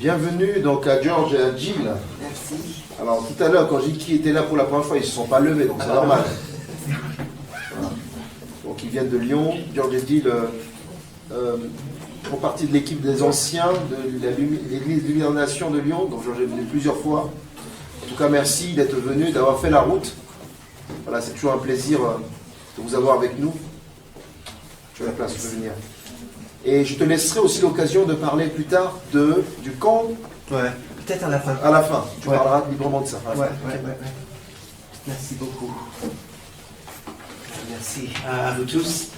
Bienvenue donc à George et à Jill. Merci. Alors tout à l'heure, quand j'ai dit qui était là pour la première fois, ils ne se sont pas levés, donc c'est normal. Voilà. Donc ils viennent de Lyon. George et Jill font partie de l'équipe des anciens de l'église Lumière-Nation de Lyon, donc George est venu plusieurs fois. En tout cas, merci d'être venu, d'avoir fait la route. Voilà, c'est toujours un plaisir de vous avoir avec nous. Tu as la place, tu peux venir. Et je te laisserai aussi l'occasion de parler plus tard du camp. Ouais, peut-être à la fin. À la fin, tu Ouais. parleras librement de ça. Ouais. Merci beaucoup. Merci à vous tous.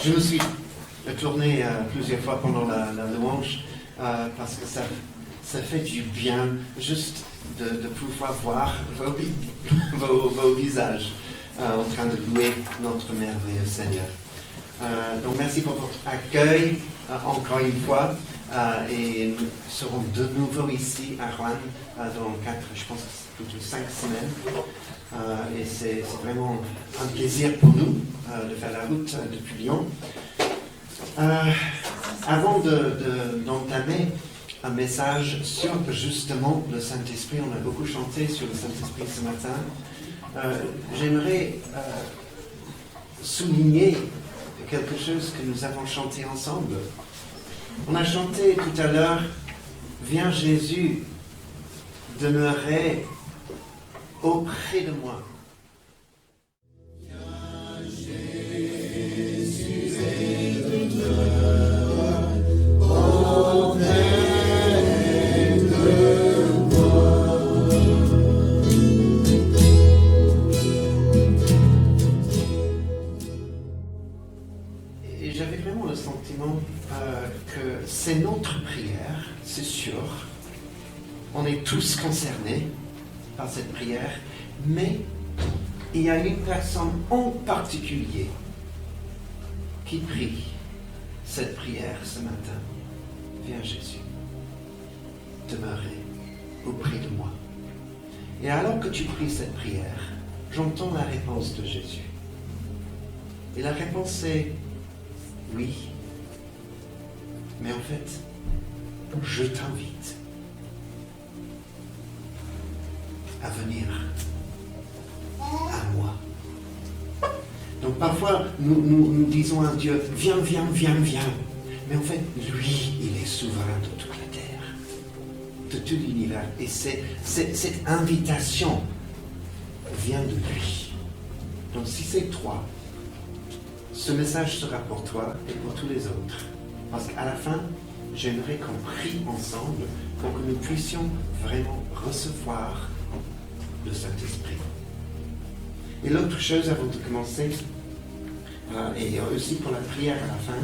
Je me suis tourné plusieurs fois pendant la louange parce que ça fait du bien juste de pouvoir voir vos visages en train de louer notre merveilleux Seigneur. Donc merci pour votre accueil encore une fois et nous serons de nouveau ici à Rouen dans 4, je pense plutôt 5 semaines et c'est vraiment un plaisir pour nous de faire la route depuis Lyon. Avant d'entamer un message sur justement le Saint-Esprit, on a beaucoup chanté sur le Saint-Esprit ce matin, j'aimerais souligner quelque chose que nous avons chanté ensemble. On a chanté tout à l'heure, viens Jésus demeurer auprès de moi. Que c'est notre prière, c'est sûr. On est tous concernés par cette prière, mais il y a une personne en particulier qui prie cette prière ce matin. Viens Jésus, demeurer auprès de moi. Et alors que tu pries cette prière, j'entends la réponse de Jésus. Et la réponse est oui. Mais en fait, je t'invite à venir à moi. Donc parfois, nous disons à Dieu, viens. Mais en fait, lui, il est souverain de toute la terre, de tout l'univers. Et cette invitation vient de lui. Donc si c'est toi, ce message sera pour toi et pour tous les autres. Parce qu'à la fin, j'aimerais qu'on prie ensemble pour que nous puissions vraiment recevoir le Saint-Esprit. Et l'autre chose avant de commencer, et aussi pour la prière à la fin,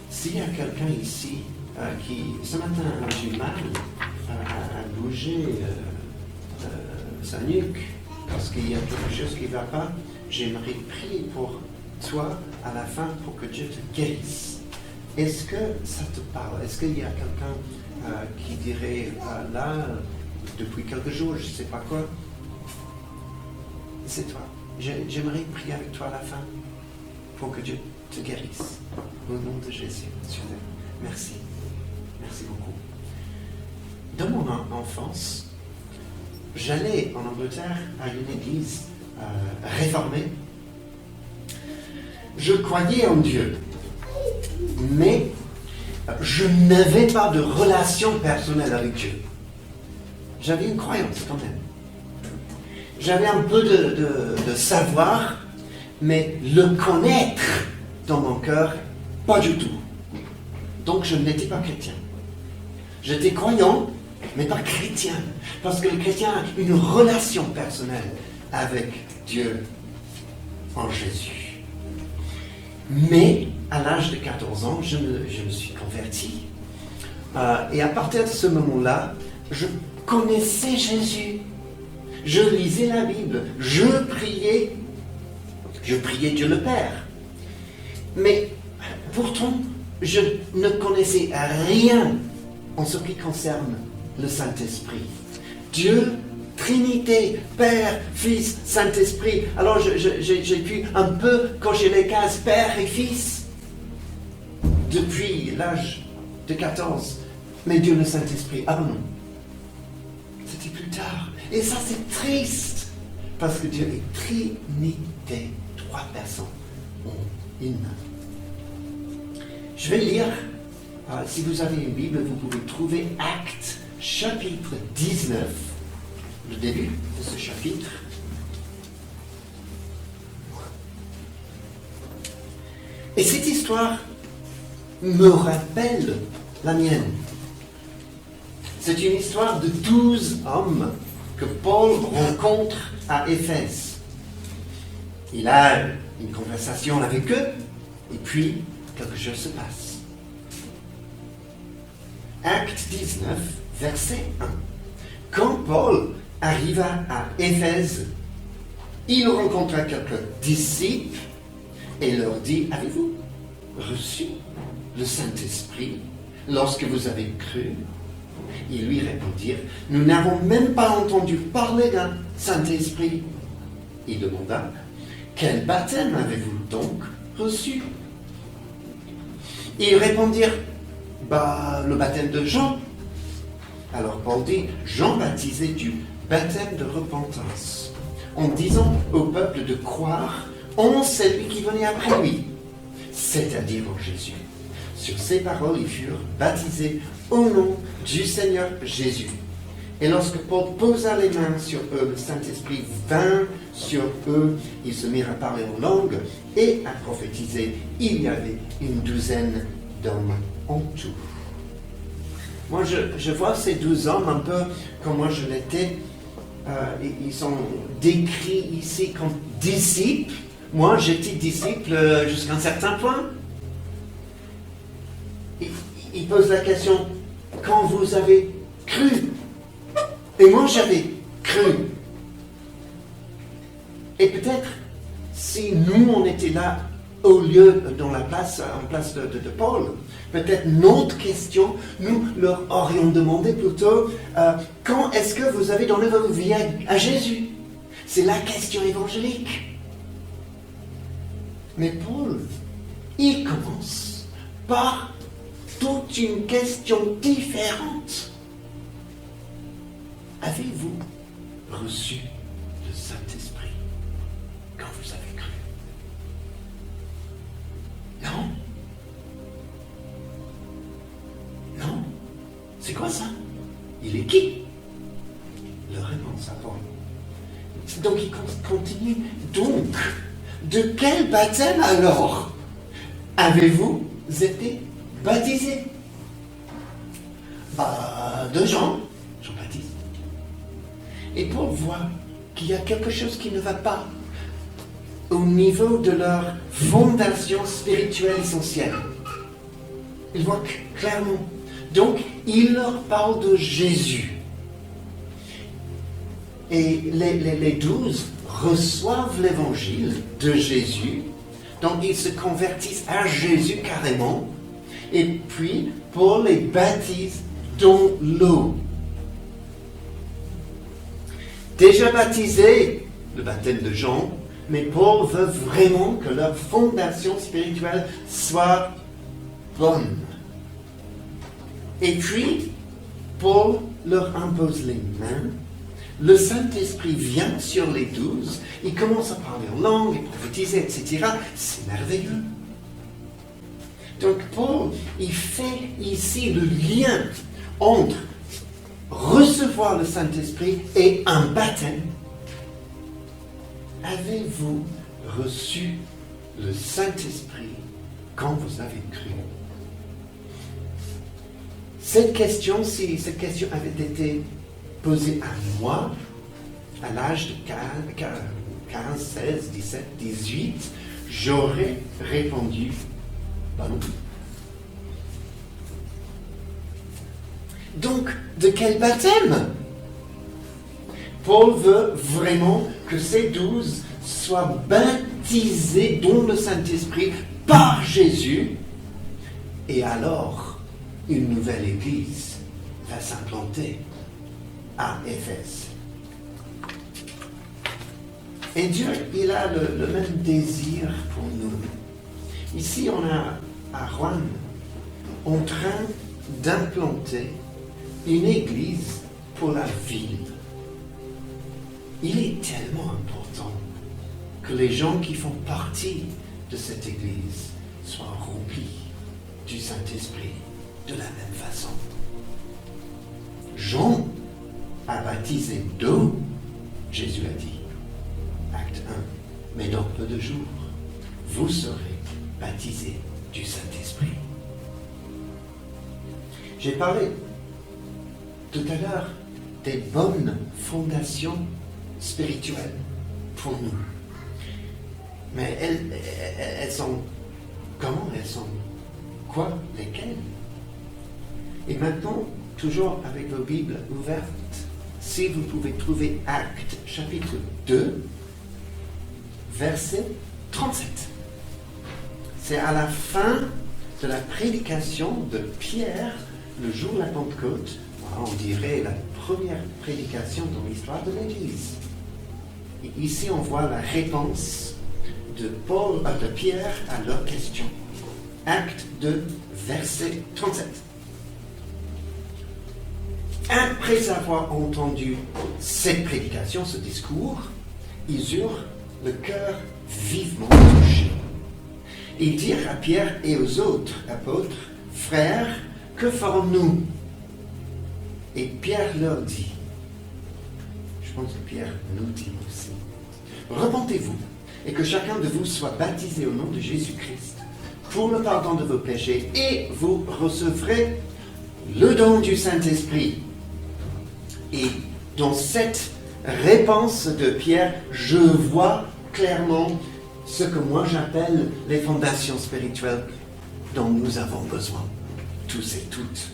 s'il y a quelqu'un ici qui, ce matin, a du mal à bouger sa nuque, parce qu'il y a quelque chose qui ne va pas, j'aimerais prier pour toi à la fin pour que Dieu te guérisse. Est-ce que ça te parle? Est-ce qu'il y a quelqu'un qui dirait là, depuis quelques jours, je ne sais pas quoi? C'est toi. J'aimerais prier avec toi à la fin pour que Dieu te guérisse. Au nom de Jésus, Monsieur. Merci. Merci beaucoup. Dans mon enfance, j'allais en Angleterre à une église réformée. Je croyais en Dieu. Mais je n'avais pas de relation personnelle avec Dieu. J'avais une croyance quand même. J'avais un peu de savoir, mais le connaître dans mon cœur, pas du tout. Donc je n'étais pas chrétien. J'étais croyant, mais pas chrétien. Parce que le chrétien a une relation personnelle avec Dieu en Jésus. Mais à l'âge de 14 ans, je me suis converti. Et à partir de ce moment-là, je connaissais Jésus. Je lisais la Bible. Je priais Dieu le Père. Mais pourtant, je ne connaissais rien en ce qui concerne le Saint-Esprit. Dieu, Trinité, Père, Fils, Saint-Esprit. Alors j'ai pu un peu cocher les cases Père et Fils. Depuis l'âge de 14. Mais Dieu le Saint-Esprit, ah non. C'était plus tard. Et ça, c'est triste. Parce que Dieu est Trinité. 3 personnes en une. Je vais lire. Si vous avez une Bible, vous pouvez trouver Actes, chapitre 19. Le début de ce chapitre. Et cette histoire me rappelle la mienne. C'est une histoire de 12 hommes que Paul rencontre à Éphèse. Il a une conversation avec eux, et puis quelque chose se passe. Acte 19, verset 1. Quand Paul arriva à Éphèse, il rencontra quelques disciples et leur dit, avez-vous reçu le Saint-Esprit lorsque vous avez cru? Ils lui répondirent, nous n'avons même pas entendu parler d'un Saint-Esprit. Il demanda, quel baptême avez-vous donc reçu? Ils répondirent, le baptême de Jean. Alors Paul dit, Jean baptisait du baptême de repentance, en disant au peuple de croire en celui qui venait après lui, c'est-à-dire en Jésus. Sur ces paroles, ils furent baptisés au nom du Seigneur Jésus. Et lorsque Paul posa les mains sur eux, le Saint-Esprit vint sur eux. Ils se mirent à parler en langue et à prophétiser. Il y avait une douzaine d'hommes en tout. Moi, je vois ces 12 hommes un peu comme moi je l'étais. Ils sont décrits ici comme disciples. Moi, j'étais disciple jusqu'à un certain point. Il pose la question, quand vous avez cru? Et moi, j'avais cru. Et peut-être, si nous, on était là, au lieu, en place de Paul, peut-être notre question, nous leur aurions demandé plutôt, quand est-ce que vous avez donné votre vie à Jésus? C'est la question évangélique. Mais Paul, il commence par toute une question différente. Avez-vous reçu le Saint-Esprit quand vous avez cru? Non. Non. C'est quoi ça? Il est qui? Le réponse à Paul. Donc il continue. Donc, de quel baptême alors avez-vous été baptisé? De Jean-Baptiste. Et Paul voit qu'il y a quelque chose qui ne va pas au niveau de leur fondation spirituelle essentielle. Il voit clairement. Donc, il leur parle de Jésus. Et les 12 reçoivent l'évangile de Jésus. Donc, ils se convertissent à Jésus carrément. Et puis, Paul les baptise dans l'eau. Déjà baptisés, le baptême de Jean, mais Paul veut vraiment que leur fondation spirituelle soit bonne. Et puis, Paul leur impose les mains. Le Saint-Esprit vient sur les 12. Il commence à parler en langue, à prophétiser, etc. C'est merveilleux. Donc Paul, il fait ici le lien entre recevoir le Saint-Esprit et un baptême. Avez-vous reçu le Saint-Esprit quand vous avez cru? Cette question avait été posée à moi à l'âge de 15, 16, 17, 18, j'aurais répondu non. Donc, de quel baptême? Paul veut vraiment que ces 12 soient baptisés dans le Saint-Esprit par Jésus. Et alors, une nouvelle église va s'implanter à Éphèse. Et Dieu, il a le même désir pour nous. Ici, on a à Rouen, en train d'implanter une église pour la ville. Il est tellement important que les gens qui font partie de cette église soient remplis du Saint-Esprit de la même façon. Jean a baptisé d'eau, Jésus a dit, acte 1, mais dans peu de jours, vous serez baptisés du Saint-Esprit. J'ai parlé tout à l'heure des bonnes fondations spirituelles pour nous. Mais elles sont comment? Elles sont quoi? Lesquelles? Et maintenant, toujours avec vos Bibles ouvertes, si vous pouvez trouver Actes chapitre 2, verset 37. C'est à la fin de la prédication de Pierre, le jour de la Pentecôte. On dirait la première prédication dans l'histoire de l'Église. Et ici, on voit la réponse de Pierre à leur question. Acte 2, verset 37. Après avoir entendu cette prédication, ce discours, ils eurent le cœur vivement touché. Ils dirent à Pierre et aux autres apôtres, « Frères, que ferons-nous » Et Pierre leur dit, je pense que Pierre nous dit aussi, « Repentez-vous et que chacun de vous soit baptisé au nom de Jésus-Christ pour le pardon de vos péchés et vous recevrez le don du Saint-Esprit. » Et dans cette réponse de Pierre, je vois clairement ce que moi j'appelle les fondations spirituelles dont nous avons besoin, tous et toutes.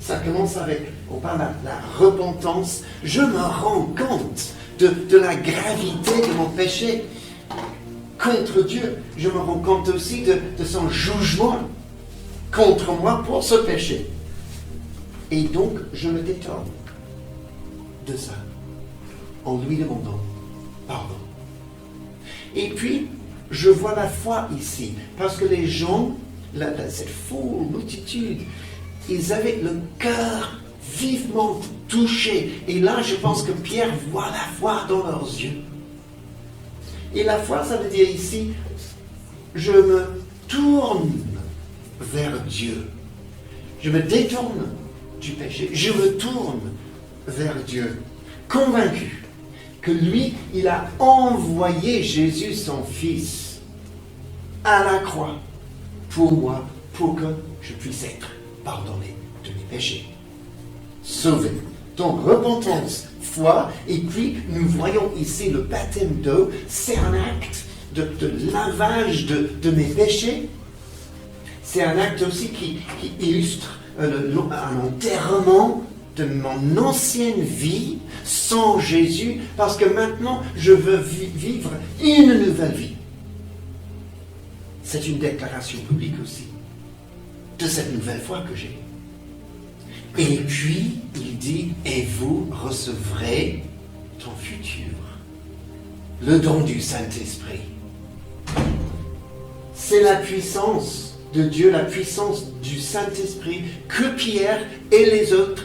Ça commence avec, on parle de la repentance. Je me rends compte de la gravité de mon péché contre Dieu. Je me rends compte aussi de son jugement contre moi pour ce péché. Et donc, je me détourne de ça en lui demandant pardon. Et puis, je vois la foi ici, parce que les gens, cette foule, multitude, ils avaient le cœur vivement touché. Et là, je pense que Pierre voit la foi dans leurs yeux. Et la foi, ça veut dire ici, je me tourne vers Dieu. Je me détourne du péché. Je me tourne vers Dieu, convaincu que lui, il a envoyé Jésus, son Fils, à la croix pour moi, pour que je puisse être pardonné de mes péchés, sauvé. Donc, repentance, foi, et puis nous voyons ici le baptême d'eau, c'est un acte de lavage de mes péchés. C'est un acte aussi qui illustre un enterrement de mon ancienne vie sans Jésus, parce que maintenant je veux vivre une nouvelle vie. C'est une déclaration publique aussi de cette nouvelle foi que j'ai. Et puis il dit, et vous recevrez ton futur, le don du Saint-Esprit. C'est la puissance de Dieu, la puissance du Saint-Esprit que Pierre et les autres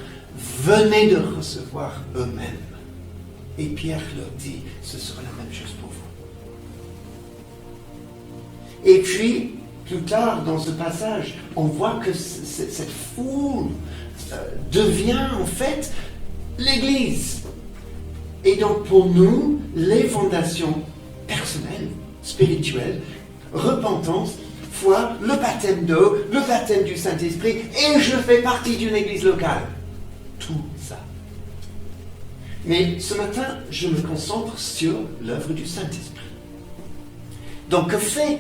venaient de recevoir eux-mêmes. Et Pierre leur dit, ce sera la même chose pour vous. Et puis, plus tard dans ce passage, on voit que cette foule devient en fait l'Église. Et donc pour nous, les fondations personnelles, spirituelles, repentance, foi, le baptême d'eau, le baptême du Saint-Esprit, et je fais partie d'une Église locale. Tout ça. Mais ce matin, je me concentre sur l'œuvre du Saint-Esprit. Donc, que fait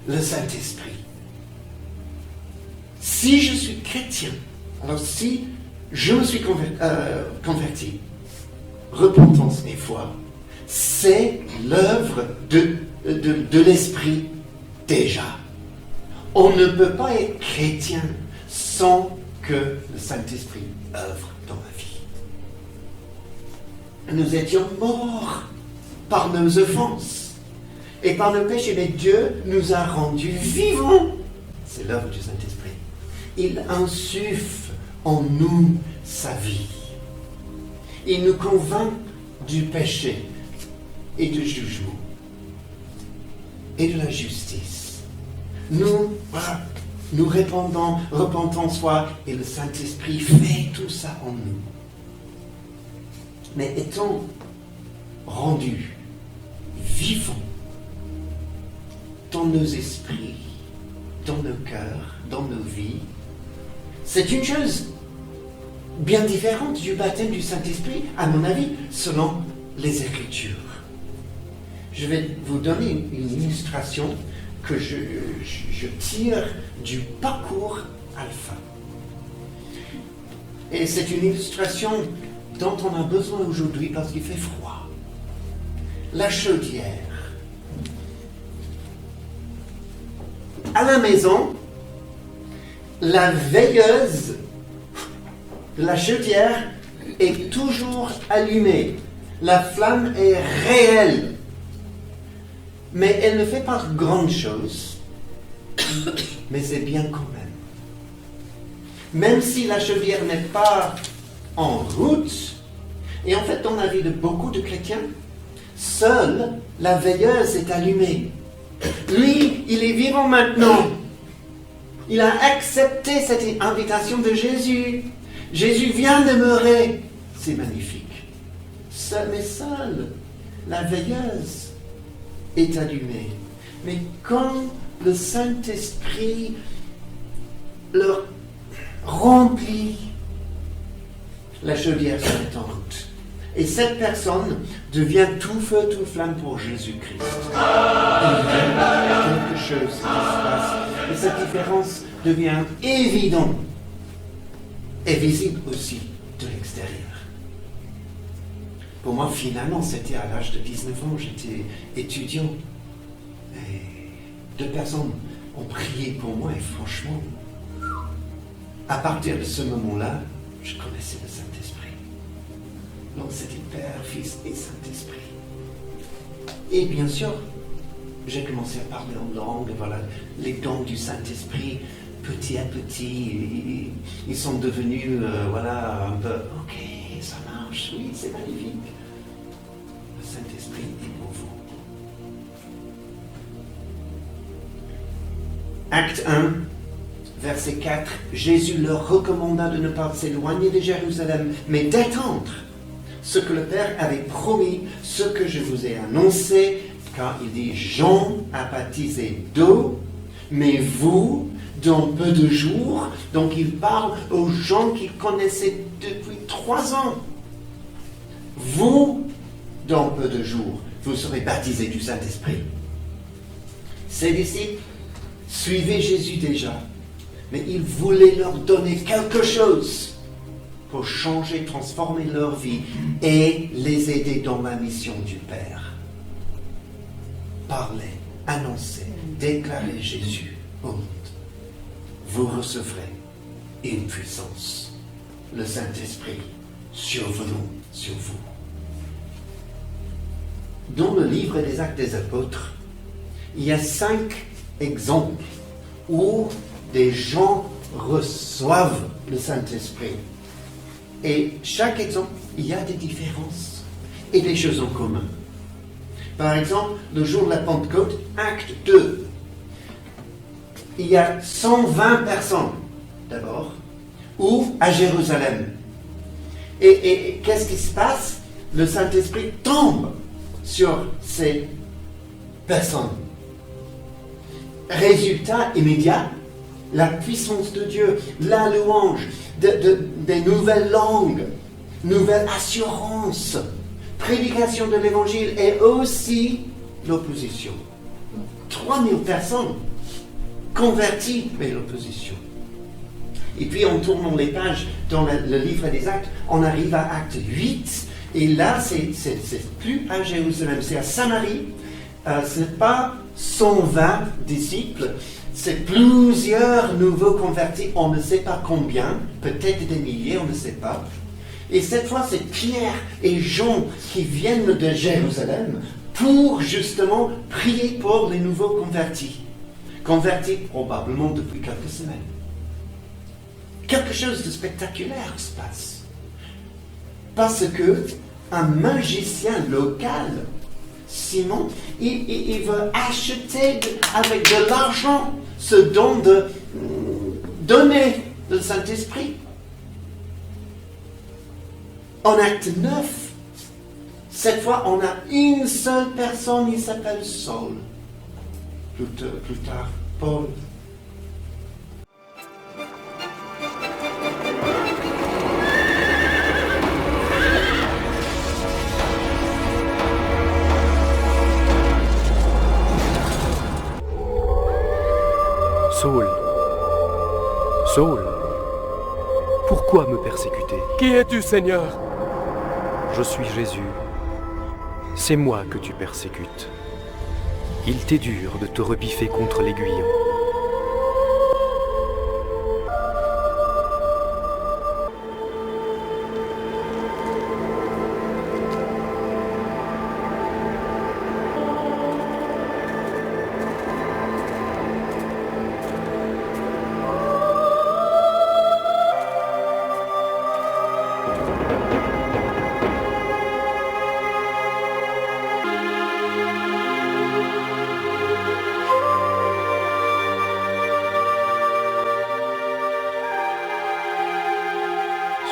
le Saint-Esprit? Si je suis chrétien, alors si je me suis converti, repentance et foi, c'est l'œuvre de l'Esprit déjà. On ne peut pas être chrétien sans que le Saint-Esprit œuvre dans ma vie. Nous étions morts par nos offenses et par nos péchés, mais Dieu nous a rendus vivants. C'est l'œuvre du Saint-Esprit. il insuffle en nous sa vie. Il nous convainc du péché et du jugement et de la justice. Nous repentons soi et le Saint-Esprit fait tout ça en nous. Mais étant rendus vivants dans nos esprits, dans nos cœurs, dans nos vies, c'est une chose bien différente du baptême du Saint-Esprit, à mon avis, selon les Écritures. Je vais vous donner une illustration que je tire du parcours Alpha. Et c'est une illustration dont on a besoin aujourd'hui parce qu'il fait froid. La chaudière. À la maison, la veilleuse de la chaudière est toujours allumée. La flamme est réelle. Mais elle ne fait pas grande chose. Mais c'est bien quand même. Même si la chaudière n'est pas en route, et en fait dans la vie de beaucoup de chrétiens, seule la veilleuse est allumée. Lui, il est vivant maintenant. Il a accepté cette invitation de Jésus. Jésus vient demeurer. C'est magnifique. Mais seule la veilleuse est allumée. Mais quand le Saint-Esprit leur remplit, la chaudière se met en route. Et cette personne devient tout feu, tout flamme pour Jésus-Christ. Il y a quelque chose qui se passe. Et cette différence devient évidente et visible aussi de l'extérieur. Pour moi, finalement, c'était à l'âge de 19 ans, j'étais étudiant. Et 2 personnes ont prié pour moi et franchement, à partir de ce moment-là, je connaissais le Saint-Esprit. Donc c'était Père, Fils et Saint-Esprit. Et bien sûr, j'ai commencé à parler en langue, voilà, les dons du Saint-Esprit, petit à petit, ils sont devenus, voilà, un peu, ok, ça marche, oui, c'est magnifique. Le Saint-Esprit est pour vous. Acte 1, verset 4, Jésus leur recommanda de ne pas s'éloigner de Jérusalem, mais d'attendre ce que le Père avait promis, ce que je vous ai annoncé, car il dit, Jean a baptisé d'eau, mais vous, dans peu de jours, donc il parle aux gens qu'il connaissait depuis 3 ans. Vous, dans peu de jours, vous serez baptisés du Saint-Esprit. Ses disciples suivaient Jésus déjà, mais il voulait leur donner quelque chose pour changer, transformer leur vie et les aider dans la mission du Père. Parler, annoncer, déclarer Jésus au monde. Vous recevrez une puissance, le Saint-Esprit, survenant sur vous. Dans le livre des Actes des Apôtres, il y a 5 exemples où des gens reçoivent le Saint-Esprit. Et chaque exemple, il y a des différences et des choses en commun. Par exemple, le jour de la Pentecôte, acte 2, il y a 120 personnes, d'abord, ou à Jérusalem. Et qu'est-ce qui se passe? Le Saint-Esprit tombe sur ces personnes. Résultat immédiat, la puissance de Dieu, la louange, des nouvelles langues, nouvelle assurance, prédication de l'Évangile et aussi l'opposition. 3000 personnes converties, mais l'opposition. Et puis en tournant les pages dans le livre des Actes, on arrive à Acte 8, et là c'est plus à Jérusalem, c'est à Samarie. Ce n'est pas 120 disciples, c'est plusieurs nouveaux convertis, on ne sait pas combien, peut-être des milliers, on ne sait pas. Et cette fois, c'est Pierre et Jean qui viennent de Jérusalem pour justement prier pour les nouveaux convertis. Convertis probablement depuis quelques semaines. quelque chose de spectaculaire se passe. Parce que un magicien local, Simon, il veut acheter avec de l'argent ce don de donner le Saint-Esprit. En acte 9, cette fois, on a une seule personne, il s'appelle Saul. Plus tard, Paul. Saul, Saul, pourquoi me persécuter? Qui es-tu, Seigneur? Je suis Jésus. C'est moi que tu persécutes. Il t'est dur de te rebiffer contre l'aiguillon.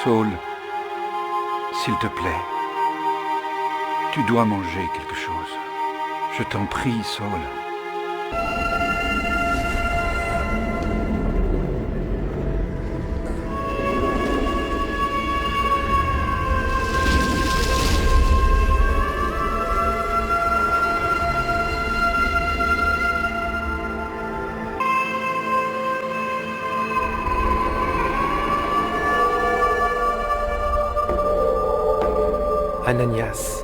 Saul, s'il te plaît, tu dois manger quelque chose. Je t'en prie, Saul. Ananias,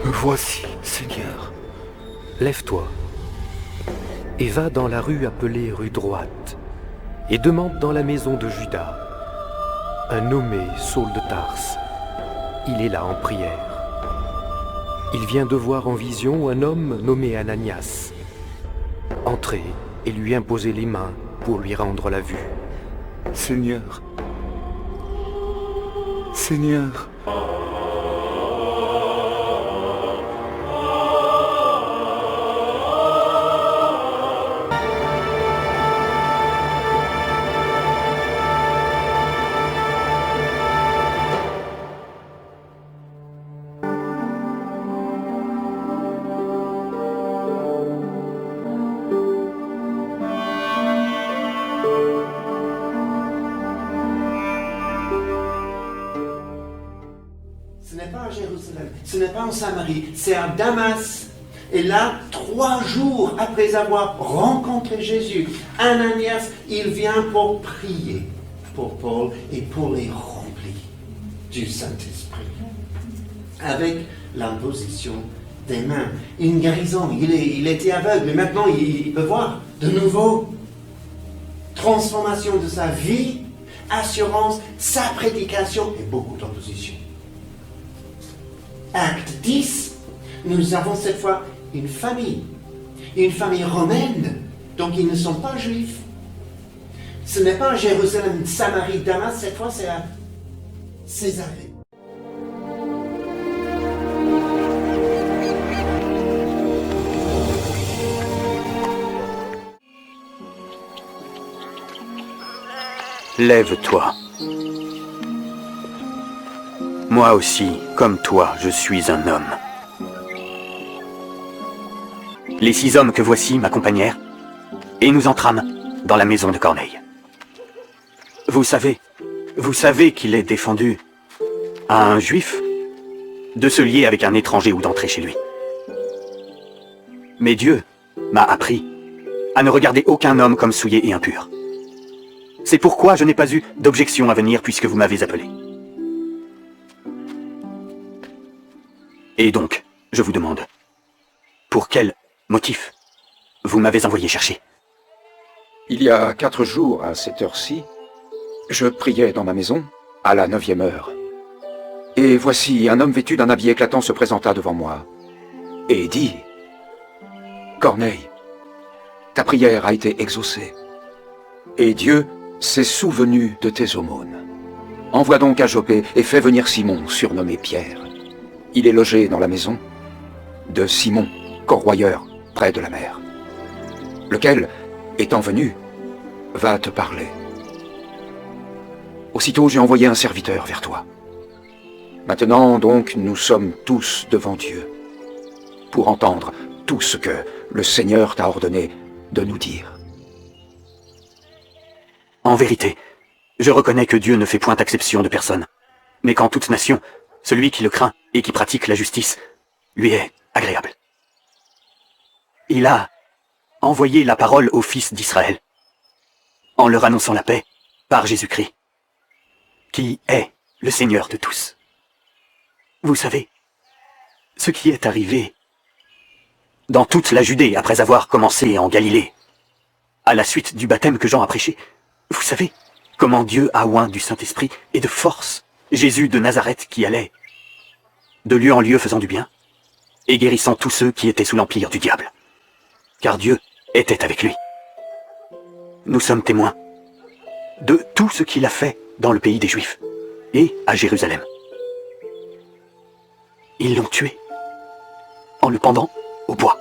Me voici, Seigneur. lève-toi et va dans la rue appelée rue droite et demande dans la maison de Judas un nommé Saul de Tarse. Il est là en prière. Il vient de voir en vision un homme nommé Ananias. Entrez et lui imposez les mains pour lui rendre la vue. Seigneur. Seigneur. Ce n'est pas à Jérusalem, ce n'est pas en Samarie, c'est à Damas. Et là, 3 jours après avoir rencontré Jésus, Ananias, il vient pour prier pour Paul et pour les remplir du Saint-Esprit. Avec l'imposition des mains. Une guérison, il était aveugle, mais maintenant il peut voir de nouveau. Transformation de sa vie, assurance, sa prédication et beaucoup d'opposition. Acte 10, nous avons cette fois une famille romaine, donc ils ne sont pas juifs. Ce n'est pas à Jérusalem, Samarie, Damas, cette fois c'est à Césarée. Lève-toi. Moi aussi, comme toi, je suis un homme. Les 6 hommes que voici m'accompagnèrent, et nous entrâmes dans la maison de Corneille. Vous savez qu'il est défendu à un juif de se lier avec un étranger ou d'entrer chez lui. Mais Dieu m'a appris à ne regarder aucun homme comme souillé et impur. C'est pourquoi je n'ai pas eu d'objection à venir puisque vous m'avez appelé. Et donc, je vous demande, pour quel motif vous m'avez envoyé chercher? Il y a 4 jours, à cette heure-ci, je priais dans ma maison, à la 9e heure. Et voici, un homme vêtu d'un habit éclatant se présenta devant moi, et dit, « Corneille, ta prière a été exaucée. Et Dieu s'est souvenu de tes aumônes. Envoie donc à Joppé et fais venir Simon, surnommé Pierre. Il est logé dans la maison de Simon, corroyeur, près de la mer, lequel, étant venu, va te parler. Aussitôt j'ai envoyé un serviteur vers toi. Maintenant donc nous sommes tous devant Dieu, pour entendre tout ce que le Seigneur t'a ordonné de nous dire. En vérité, je reconnais que Dieu ne fait point exception de personne, mais qu'en toute nation, celui qui le craint et qui pratique la justice lui est agréable. Il a envoyé la parole aux fils d'Israël, en leur annonçant la paix par Jésus-Christ, qui est le Seigneur de tous. Vous savez, ce qui est arrivé dans toute la Judée après avoir commencé en Galilée, à la suite du baptême que Jean a prêché, vous savez comment Dieu a oint du Saint-Esprit et de force Jésus de Nazareth qui allait de lieu en lieu faisant du bien et guérissant tous ceux qui étaient sous l'empire du diable, car Dieu était avec lui. Nous sommes témoins de tout ce qu'il a fait dans le pays des Juifs et à Jérusalem. Ils l'ont tué en le pendant au bois.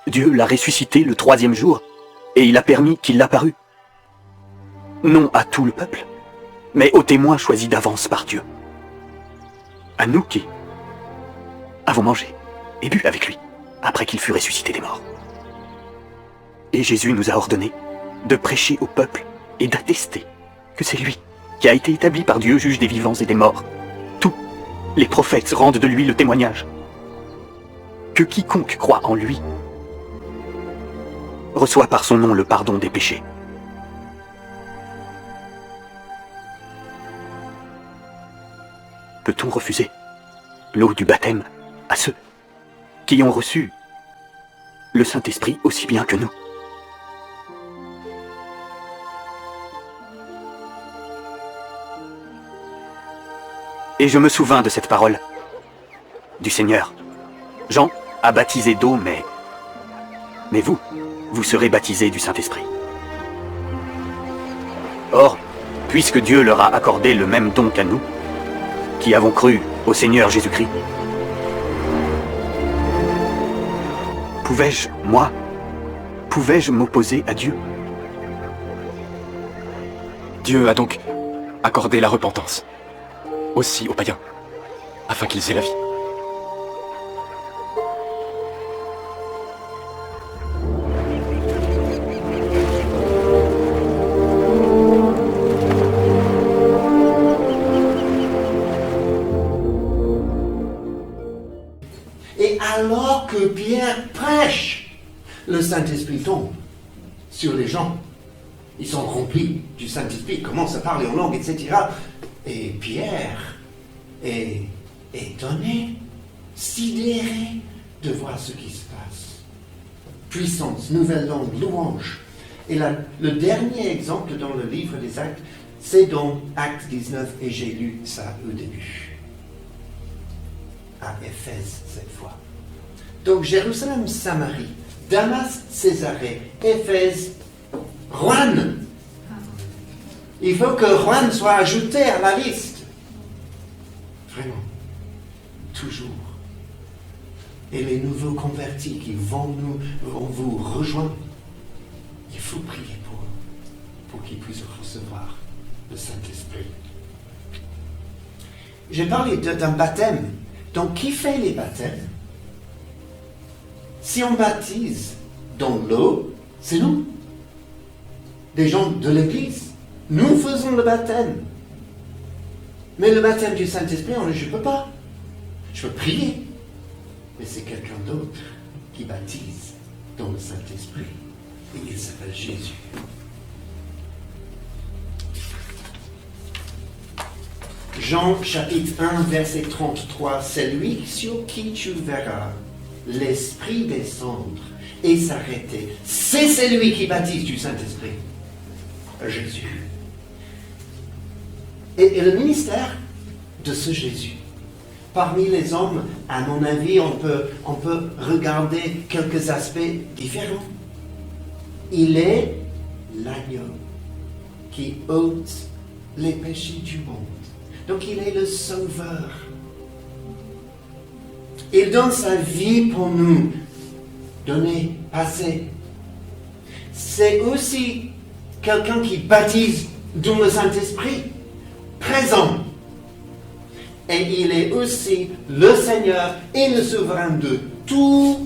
Dieu l'a ressuscité le 3e jour et il a permis qu'il apparût, non à tout le peuple, mais aux témoins choisis d'avance par Dieu. À nous qui avons mangé et bu avec lui après qu'il fut ressuscité des morts. Et Jésus nous a ordonné de prêcher au peuple et d'attester que c'est lui qui a été établi par Dieu juge des vivants et des morts. Tous les prophètes rendent de lui le témoignage que quiconque croit en lui reçoit par son nom le pardon des péchés. Peut-on refuser l'eau du baptême à ceux qui ont reçu le Saint-Esprit aussi bien que nous? Et je me souvins de cette parole du Seigneur. Jean a baptisé d'eau, mais vous serez baptisés du Saint-Esprit. Or, puisque Dieu leur a accordé le même don qu'à nous, qui avons cru au Seigneur Jésus-Christ, pouvais-je m'opposer à Dieu? Dieu a donc accordé la repentance aussi aux païens, afin qu'ils aient la vie. Et alors que Pierre prêche, le Saint-Esprit tombe sur les gens. Ils sont remplis du Saint-Esprit, ils commencent à parler en langue, etc. Et Pierre est étonné, sidéré de voir ce qui se passe. Puissance, nouvelle langue, louange. Et le dernier exemple dans le livre des Actes, c'est dans Acte 19, et j'ai lu ça au début. À Éphèse cette fois. Donc Jérusalem, Samarie, Damas, Césarée, Éphèse, Rouen. Il faut que Rouen soit ajouté à la liste. Vraiment. Toujours. Et les nouveaux convertis qui vont vous rejoindre, il faut prier pour qu'ils puissent recevoir le Saint-Esprit. J'ai parlé d'un baptême. Donc, qui fait les baptêmes? Si on baptise dans l'eau, c'est nous. Des gens de l'Église. Nous faisons le baptême. Mais le baptême du Saint-Esprit, je ne peux pas. Je peux prier. Mais c'est quelqu'un d'autre qui baptise dans le Saint-Esprit. Et il s'appelle Jésus. Jean chapitre 1, verset 33, c'est lui sur qui tu verras l'Esprit descendre et s'arrêter. C'est celui qui baptise du Saint-Esprit. Jésus. Et le ministère de ce Jésus. Parmi les hommes, à mon avis, on peut regarder quelques aspects différents. Il est l'agneau qui ôte les péchés du monde. Donc il est le sauveur. Il donne sa vie pour nous, donner, passer. C'est aussi quelqu'un qui baptise dans le Saint-Esprit, présent. Et il est aussi le Seigneur et le souverain de tout,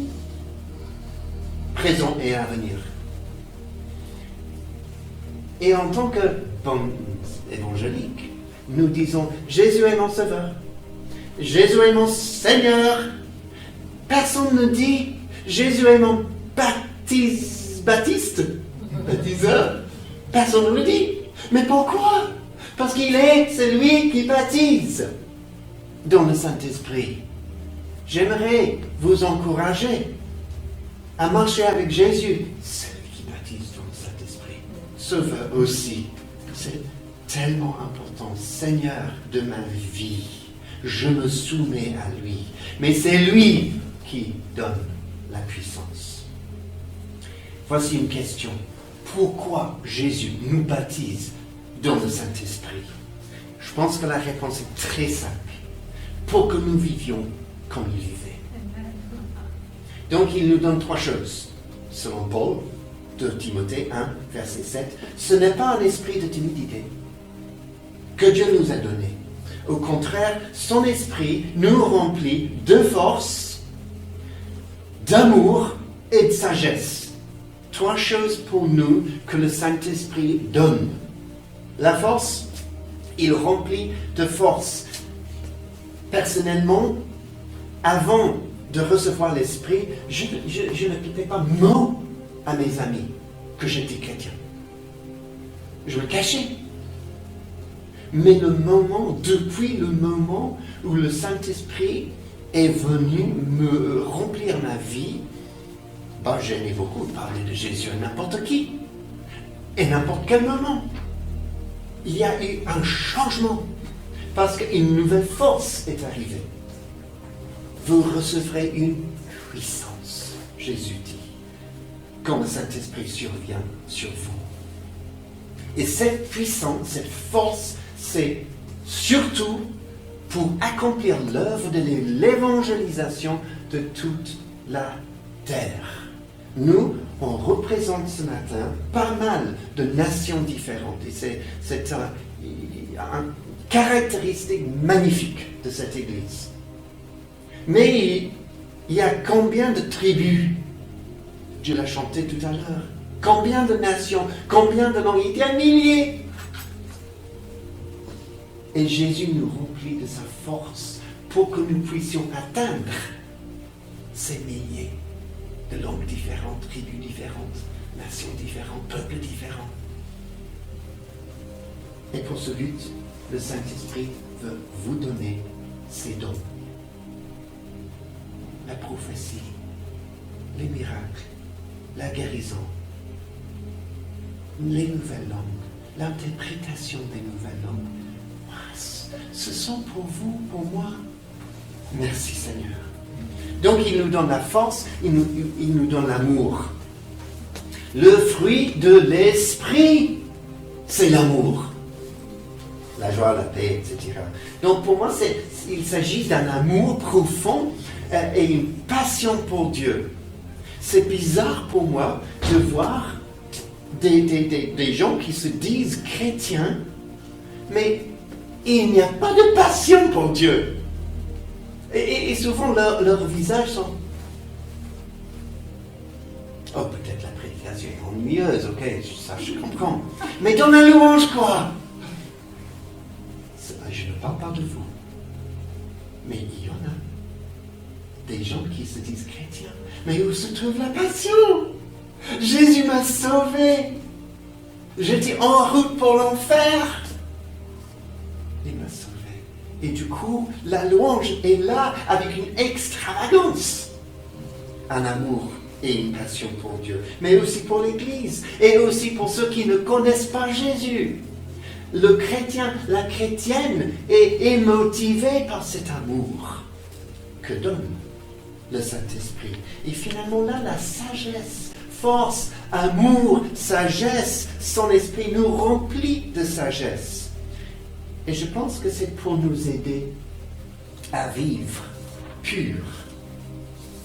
présent et à venir. Et en tant que bons évangéliques, nous disons Jésus est mon sauveur, Jésus est mon Seigneur. Personne ne dit Jésus est mon baptiseur. Personne ne le dit. Mais pourquoi? Parce qu'il est celui qui baptise dans le Saint-Esprit. J'aimerais vous encourager à marcher avec Jésus, celui qui baptise dans le Saint-Esprit. Sauveur aussi. C'est tellement important. Seigneur de ma vie, je me soumets à lui. Mais c'est lui qui donne la puissance. Voici une question. Pourquoi Jésus nous baptise dans le Saint-Esprit? Je pense que la réponse est très simple. Pour que nous vivions comme il vivait. Donc il nous donne 3 choses. Selon Paul, de Timothée 1, verset 7, ce n'est pas un esprit de timidité que Dieu nous a donné. Au contraire, son esprit nous remplit de force, d'amour et de sagesse. 3 choses pour nous que le Saint-Esprit donne. La force, il remplit de force. Personnellement, avant de recevoir l'Esprit, je ne quittais pas mot à mes amis que j'étais chrétien. Je me cachais. Mais depuis le moment où le Saint-Esprit est venu me remplir ma vie, j'aimais beaucoup parler de Jésus à n'importe qui, et n'importe quel moment. Il y a eu un changement, parce qu'une nouvelle force est arrivée. Vous recevrez une puissance, Jésus dit, quand le Saint-Esprit survient sur vous. Et cette puissance, cette force, c'est surtout pour accomplir l'œuvre de l'évangélisation de toute la terre. Nous, on représente ce matin pas mal de nations différentes. Et c'est une caractéristique magnifique de cette Église. Mais il y a combien de tribus? Je l'ai chanté tout à l'heure. Combien de nations? Combien de langues? Il y a milliers. Et Jésus nous remplit de sa force pour que nous puissions atteindre ces milliers de langues différentes, tribus différentes, nations différentes, peuples différents. Et pour ce but, le Saint-Esprit veut vous donner ses dons. La prophétie, les miracles, la guérison, les nouvelles langues, l'interprétation des nouvelles langues. Ce sont pour vous, pour moi. Merci Seigneur. Donc il nous donne la force, il nous donne l'amour. Le fruit de l'esprit, c'est l'amour. La joie, la paix, etc. Donc pour moi, il s'agit d'un amour profond et une passion pour Dieu. C'est bizarre pour moi de voir des gens qui se disent chrétiens, mais il n'y a pas de passion pour Dieu. Et souvent, leurs visages sont... Oh, peut-être la prédication est ennuyeuse, ok, ça je comprends. Mais dans la louange, quoi? Je ne parle pas de vous. Mais il y en a des gens qui se disent chrétiens. Mais où se trouve la passion? Jésus m'a sauvé. J'étais en route pour l'enfer. Il m'a sauvé. Et du coup, la louange est là avec une extravagance. Un amour et une passion pour Dieu. Mais aussi pour l'Église. Et aussi pour ceux qui ne connaissent pas Jésus. Le chrétien, la chrétienne est motivée par cet amour que donne le Saint-Esprit. Et finalement là, la sagesse force, amour, sagesse. Son esprit nous remplit de sagesse. Et je pense que c'est pour nous aider à vivre pur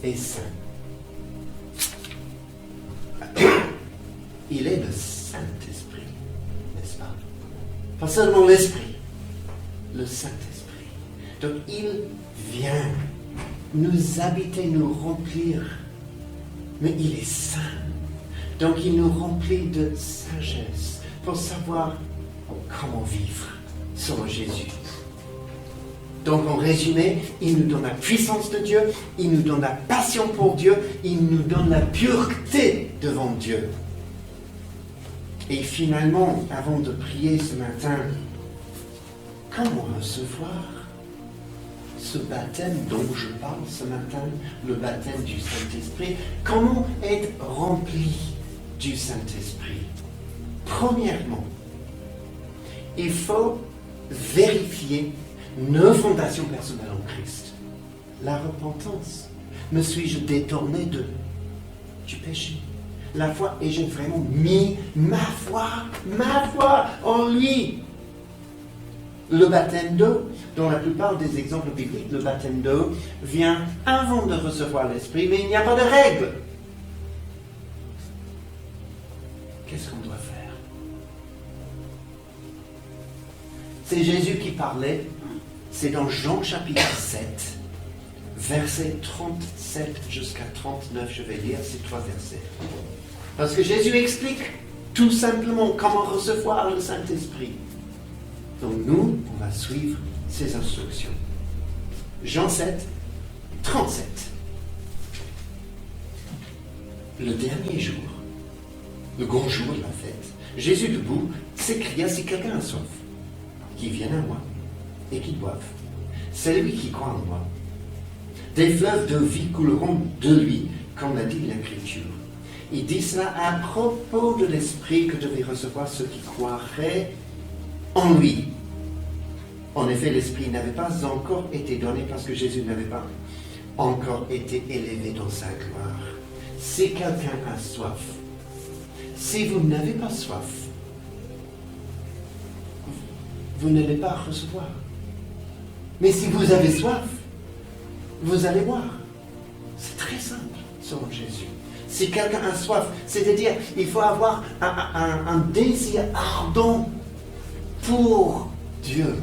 et saint. Il est le Saint-Esprit, n'est-ce pas? Pas seulement l'Esprit, le Saint-Esprit. Donc il vient nous habiter, nous remplir, mais il est saint. Donc il nous remplit de sagesse pour savoir comment vivre selon Jésus. Donc en résumé, il nous donne la puissance de Dieu, il nous donne la passion pour Dieu, il nous donne la pureté devant Dieu. Et finalement, avant de prier ce matin, comment recevoir ce baptême dont je parle ce matin, le baptême du Saint-Esprit? Comment être rempli du Saint-Esprit? Premièrement, il faut vérifier nos fondations personnelles en Christ. La repentance. Me suis-je détourné du péché? La foi, et j'ai vraiment mis ma foi en lui. Le baptême d'eau, dans la plupart des exemples bibliques, le baptême d'eau vient avant de recevoir l'Esprit, mais il n'y a pas de règle. Qu'est-ce qu'on doit faire? C'est Jésus qui parlait, c'est dans Jean chapitre 7, versets 37 jusqu'à 39, je vais lire ces 3 versets. Parce que Jésus explique tout simplement comment recevoir le Saint-Esprit. Donc nous, on va suivre ses instructions. Jean 7, 37. Le dernier jour, le grand jour de la fête, Jésus debout s'écria: si quelqu'un a soif, qu'il vienne à moi et qu'il boive. C'est lui qui croit en moi. Des fleuves de vie couleront de lui, comme l'a dit l'Écriture. Il dit cela à propos de l'Esprit que devaient recevoir ceux qui croiraient en lui. En effet, l'Esprit n'avait pas encore été donné parce que Jésus n'avait pas encore été élevé dans sa gloire. Si quelqu'un a soif, si vous n'avez pas soif, vous n'allez pas recevoir. Mais si vous avez soif, vous allez boire. C'est très simple, selon Jésus. Si quelqu'un a soif, c'est-à-dire il faut avoir un désir ardent pour Dieu.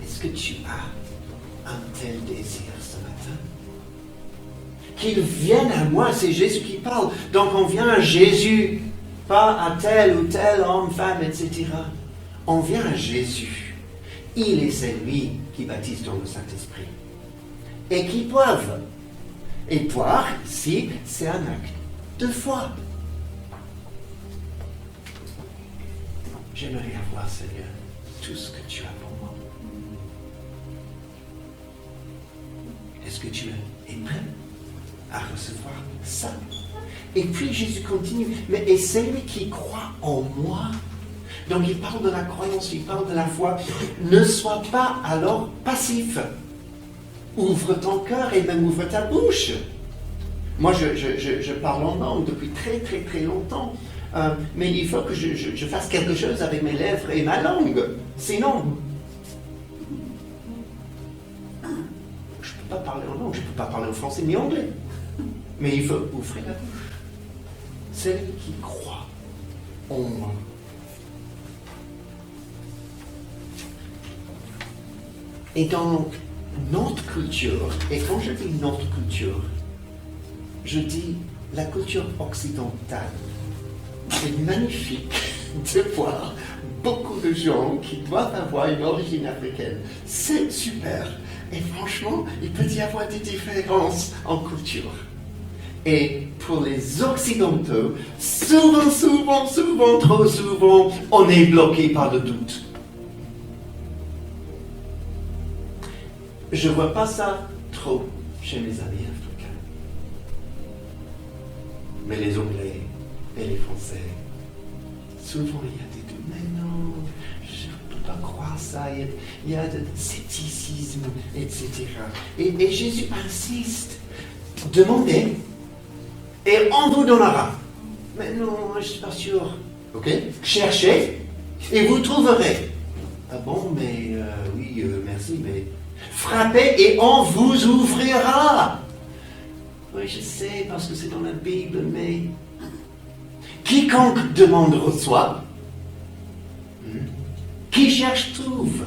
Est-ce que tu as un tel désir ce matin? Qu'il vienne à moi, c'est Jésus qui parle. Donc on vient à Jésus, pas à tel ou tel homme, femme, etc. On vient à Jésus. Il est celui qui baptise dans le Saint-Esprit. Et qui boive. Et boire, ici, c'est un acte de foi. J'aimerais avoir, Seigneur, tout ce que tu as pour moi. Est-ce que tu es prêt à recevoir ça? Et puis Jésus continue, mais et celui qui croit en moi, donc il parle de la croyance, il parle de la foi, ne sois pas alors passif. Ouvre ton cœur et même ouvre ta bouche. Moi, je parle en langue depuis très, très, très longtemps. Mais il faut que je fasse quelque chose avec mes lèvres et ma langue. Sinon, je ne peux pas parler en langue, je ne peux pas parler en français ni anglais. Mais il faut ouvrir la bouche. Celui qui croit en moi. Et dans notre culture, et quand je dis notre culture, je dis la culture occidentale. C'est magnifique de voir beaucoup de gens qui doivent avoir une origine africaine. C'est super. Et franchement, il peut y avoir des différences en culture. Et pour les Occidentaux, souvent, trop souvent, on est bloqué par le doute. Je ne vois pas ça trop chez mes amis africains. Mais les Anglais et les Français, souvent il y a des doutes. Mais non, je ne peux pas croire ça. Il y a de scepticisme, etc. Et Jésus insiste. Demandez et et on vous donnera. Mais non, je ne suis pas sûr. Ok? Cherchez et vous trouverez. Ah bon, mais oui, merci, mais frappez et on vous ouvrira. Oui, je sais, parce que c'est dans la Bible, mais quiconque demande reçoit. Qui cherche trouve.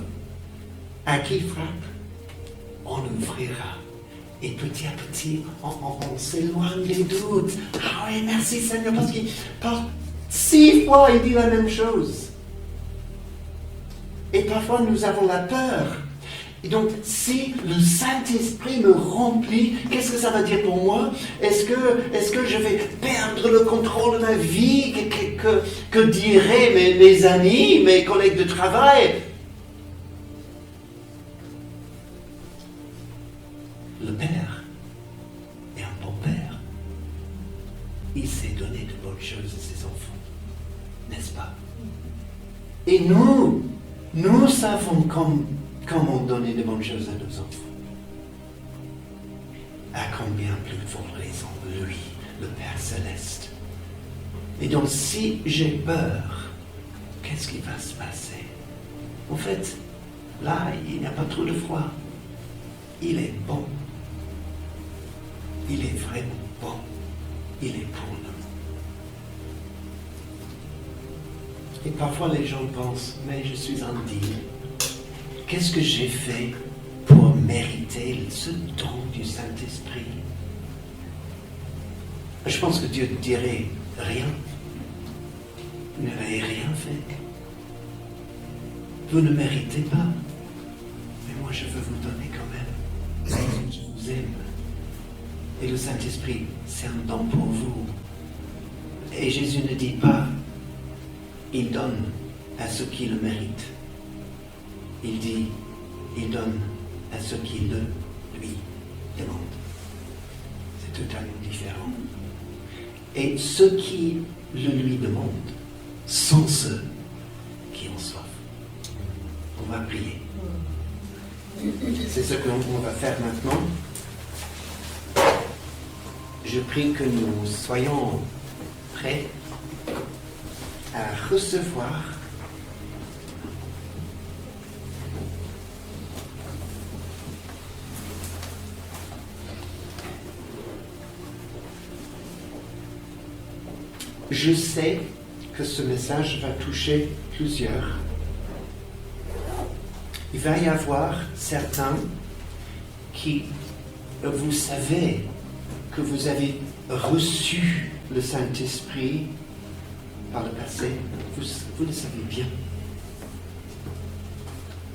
À qui frappe, on ouvrira. Et petit à petit, on s'éloigne des doutes. Ah oui, merci Seigneur, parce qu'il par 6 fois, il dit la même chose. Et parfois, nous avons la peur. Et donc, si le Saint-Esprit me remplit, qu'est-ce que ça va dire pour moi? Est-ce que je vais perdre le contrôle de ma vie? Que diraient mes amis, mes collègues de travail? Le Père est un bon Père. Il sait donner de bonnes choses à ses enfants, n'est-ce pas? Et nous savons comment donner de bonnes choses à nos enfants. À combien plus forte raison, lui, le Père Céleste. Et donc, si j'ai peur, qu'est-ce qui va se passer? En fait, là, il n'y a pas trop de froid. Il est bon. Il est vraiment bon. Il est pour nous. Et parfois les gens pensent, mais je suis indigne. Qu'est-ce que j'ai fait pour mériter ce don du Saint-Esprit? Je pense que Dieu dirait rien. Vous n'avez rien fait. Vous ne méritez pas. Mais moi je veux vous donner quand même. Je vous aime. Et le Saint-Esprit, c'est un don pour vous. Et Jésus ne dit pas, il donne à ceux qui le méritent. Il dit, il donne à ceux qui le lui demandent. C'est totalement différent. Et ceux qui le lui demandent sont ceux qui ont soif. On va prier. C'est ce qu'on va faire maintenant. Je prie que nous soyons prêts à recevoir Je sais que ce message va toucher plusieurs. Il va y avoir certains qui, vous savez que vous avez reçu le Saint-Esprit par le passé, vous le savez bien.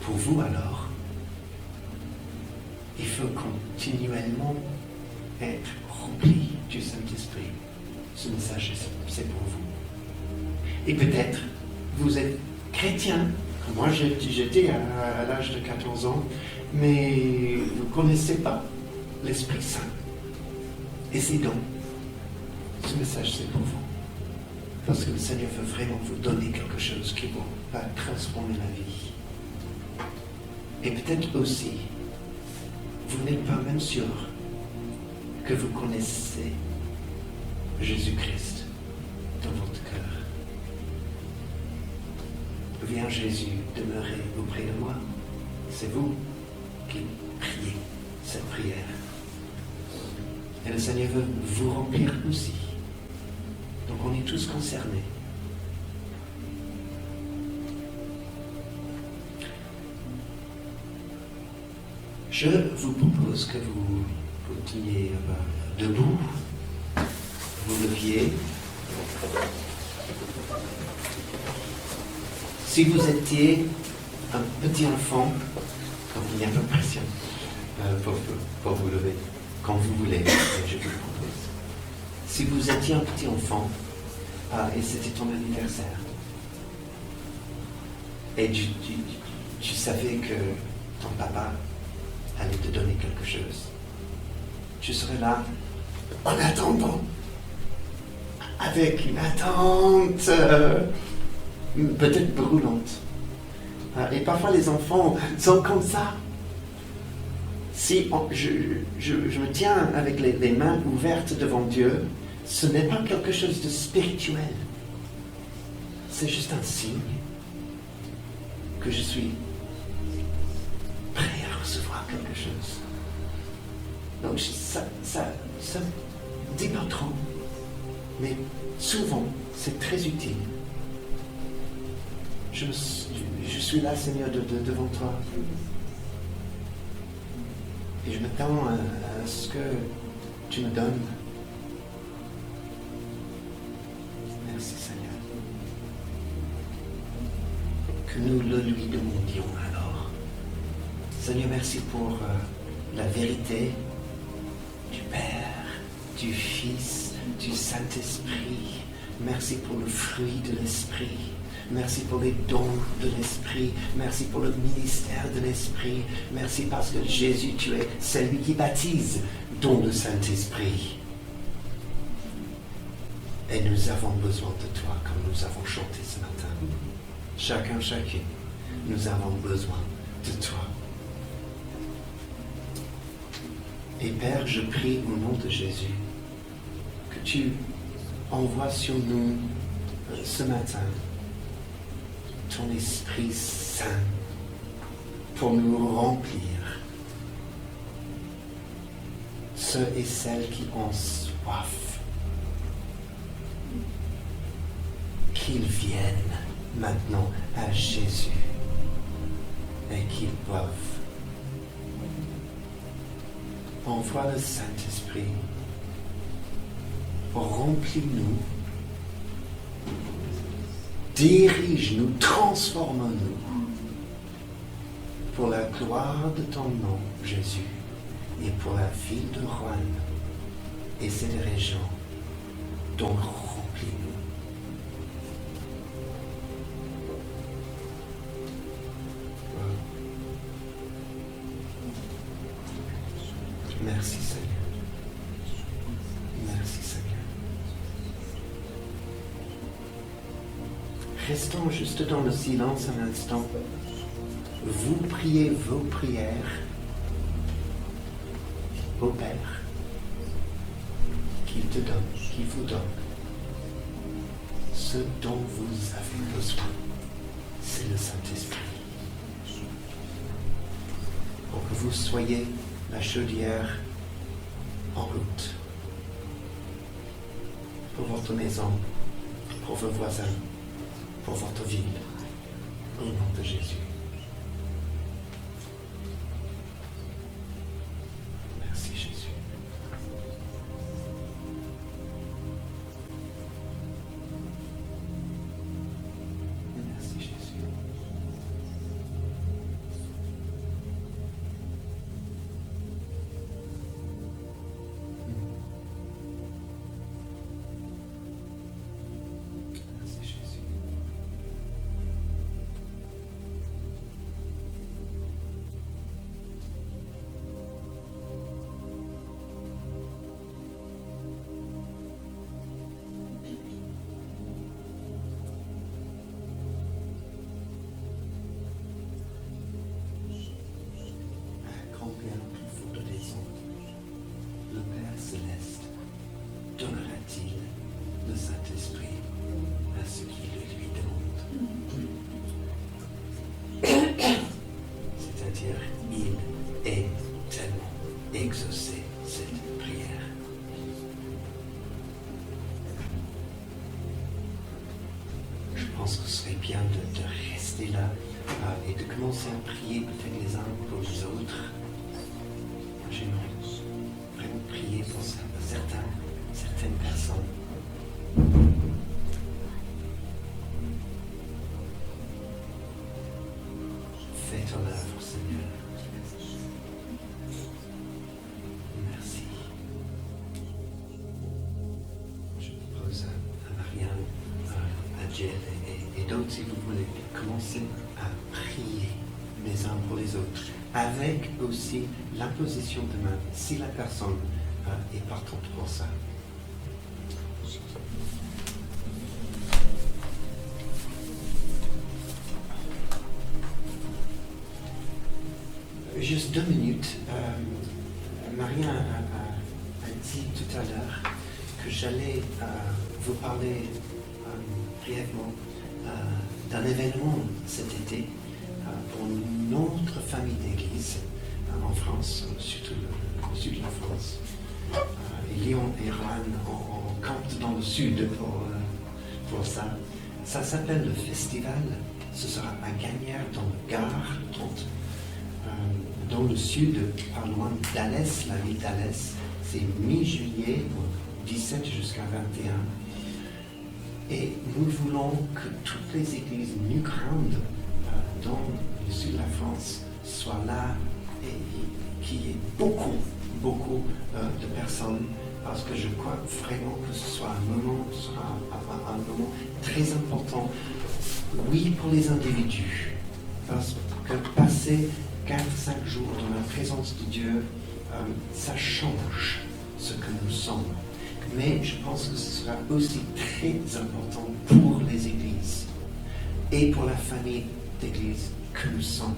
Pour vous alors, il faut continuellement être rempli du Saint-Esprit. Ce message, c'est pour vous. Et peut-être, vous êtes chrétien. Moi, j'étais à l'âge de 14 ans, mais vous ne connaissez pas l'Esprit Saint. Et c'est donc, ce message, c'est pour vous. Parce que le Seigneur veut vraiment vous donner quelque chose qui va transformer la vie. Et peut-être aussi, vous n'êtes pas même sûr que vous connaissez Jésus-Christ dans votre cœur. Viens Jésus demeurer auprès de moi. C'est vous qui priez cette prière. Et le Seigneur veut vous remplir aussi. Donc on est tous concernés. Je vous propose que vous continuiez debout. Vous leviez. Si vous étiez un petit enfant, il n'y a pas de pression pour vous lever, quand vous voulez, je vous le propose. Si vous étiez un petit enfant, et c'était ton anniversaire, et tu savais que ton papa allait te donner quelque chose, tu serais là en attendant, avec une attente peut-être brûlante. Et parfois les enfants sont comme ça. Si je me tiens avec les mains ouvertes devant Dieu, ce n'est pas quelque chose de spirituel. C'est juste un signe que je suis prêt à recevoir quelque chose. Donc ça me dit pas trop, mais souvent c'est très utile. Je suis là, Seigneur, devant toi. Et je m'attends à ce que tu me donnes. Merci, Seigneur. Que nous le lui demandions alors. Seigneur, merci pour la vérité du Père, du Fils, du Saint-Esprit. Merci pour le fruit de l'Esprit. Merci pour les dons de l'Esprit. Merci pour le ministère de l'Esprit. Merci parce que Jésus, tu es celui qui baptise dans le Saint-Esprit. Et nous avons besoin de toi, comme nous avons chanté ce matin. Chacun, chacune, nous avons besoin de toi. Et Père, je prie au nom de Jésus que tu envoies sur nous ce matin ton Esprit Saint pour nous remplir. Ceux et celles qui ont soif, qu'ils viennent maintenant à Jésus et qu'ils boivent. Envoie le Saint-Esprit, remplis-nous, dirige-nous, transforme-nous pour la gloire de ton nom, Jésus, et pour la ville de Rouen et cette région. Donc remplis-nous. Merci Seigneur. Merci Seigneur. Restons juste dans le silence un instant. Vous priez vos prières au Père qu'il te donne, qu'il vous donne ce dont vous avez besoin. C'est le Saint-Esprit. Pour que vous soyez la chaudière en route pour votre maison, pour vos voisins, pour votre ville, au nom de Jésus. Merci Jésus. Merci Jésus. Merci Jésus. Combien plus faut de descendre, le Père Céleste donnera-t-il le Saint-Esprit à ceux qui le lui demandent. C'est-à-dire, il est tellement exaucé cette prière. Je pense que ce serait bien de rester là et de commencer à prier peut-être les uns pour les autres. J'aimerais vraiment prier pour certaines personnes. Fais ton œuvre, Seigneur. Merci. Je propose à Marianne, à Jill et d'autres, si vous voulez, commencer à prier les uns pour les autres, avec aussi l'imposition de main, si la personne est partante pour ça. Juste 2 minutes. Maria a dit tout à l'heure que j'allais vous parler brièvement d'un événement cet été pour notre famille d'église en France, surtout le sud de la France. Lyon et Roanne, on campe dans le sud pour ça. Ça s'appelle le festival. Ce sera à Gagnères, dans le Gard, dans le sud, pas loin d'Alès, la ville d'Alès. C'est mi-juillet, 17 jusqu'à 21. Et nous voulons que toutes les églises nu grandes dans le sud de la France soient là et qu'il y ait beaucoup de personnes, parce que je crois vraiment que ce soit un moment très important, oui, pour les individus, parce que passer 4-5 jours dans la présence de Dieu, ça change ce que nous sommes. Mais je pense que ce sera aussi très important pour les églises et pour la famille d'église que nous sommes.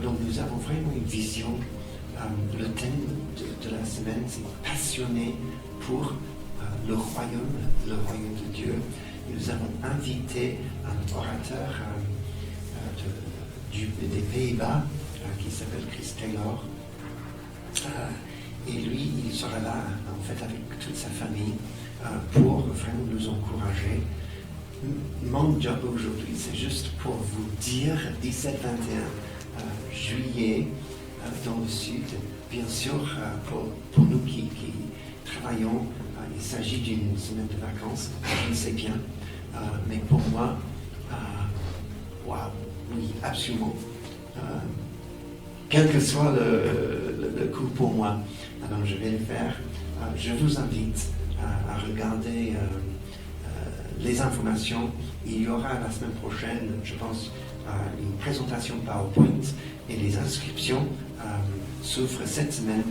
Donc nous avons vraiment une vision. Le thème de la semaine, c'est passionné pour le royaume de Dieu. Et nous avons invité un orateur des Pays-Bas qui s'appelle Chris Taylor. Et lui, il sera là, en fait, avec toute sa famille, pour vraiment nous encourager. Mon job aujourd'hui, c'est juste pour vous dire, 17-21 juillet, dans le sud, bien sûr, pour nous qui travaillons, il s'agit d'une semaine de vacances, je le sais bien, mais pour moi, oui, absolument. Quel que soit le coût pour moi, alors je vais le faire. Je vous invite à regarder les informations. Il y aura la semaine prochaine, je pense, une présentation PowerPoint et les inscriptions s'ouvrent cette semaine,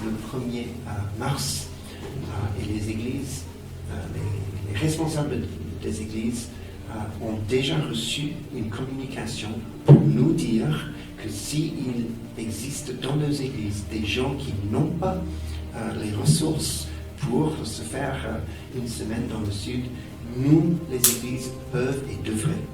le 1er mars. Et les églises, les responsables des églises ont déjà reçu une communication pour nous dire que s'il existe dans nos églises des gens qui n'ont pas les ressources pour se faire une semaine dans le sud, nous, les églises, peuvent et devraient